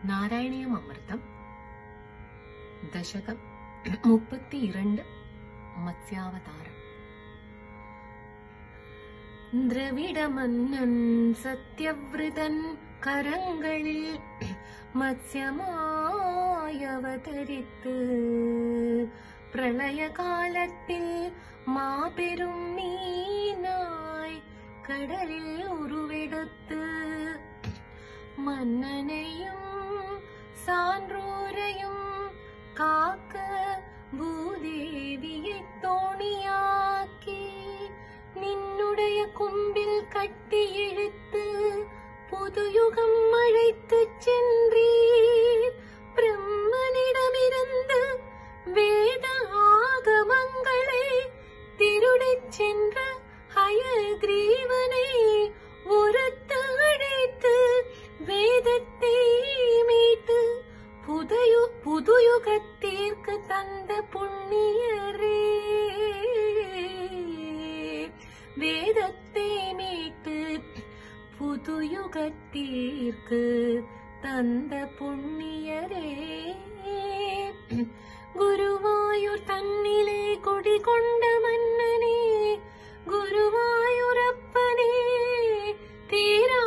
നാരായണീയമൃതം ദശകം 32 മത്സ്യാവതാരം. ദ്രവിഡ മന്നൻ സത്യവ്രതൻ കരങ്ങളിൽ മത്സ്യമായവതരിത്ത് പ്രളയകാലത്തിൽ മാപെരും മീനായി കടലിൽ ഉരുവെടുത്ത് മന്നനെയും സാன்றோரையும் காக்க பூதேவியை தோணியாக்கி நின்னுடைய கும்பில் கட்டி இழுத்து புதுயுகம் அழைத்து சென்றீர். பிரம்மனிடமிருந்து வேத ஆகமங்களை திருடிச் சென்ற ஹயக்ரீவனை ஒருத்து அழைத்து வேதத்தை மீட்டு புதுயுகத்திற்கு தந்த புண்ணியரே. வேதத்தை மீட்டு புதுயுகத்திற்கு தந்த புண்ணியரே. குருவாயூர் தன்னிலே குடிகொண்ட மன்னனே, குருவாயூரப்பனே, தீரா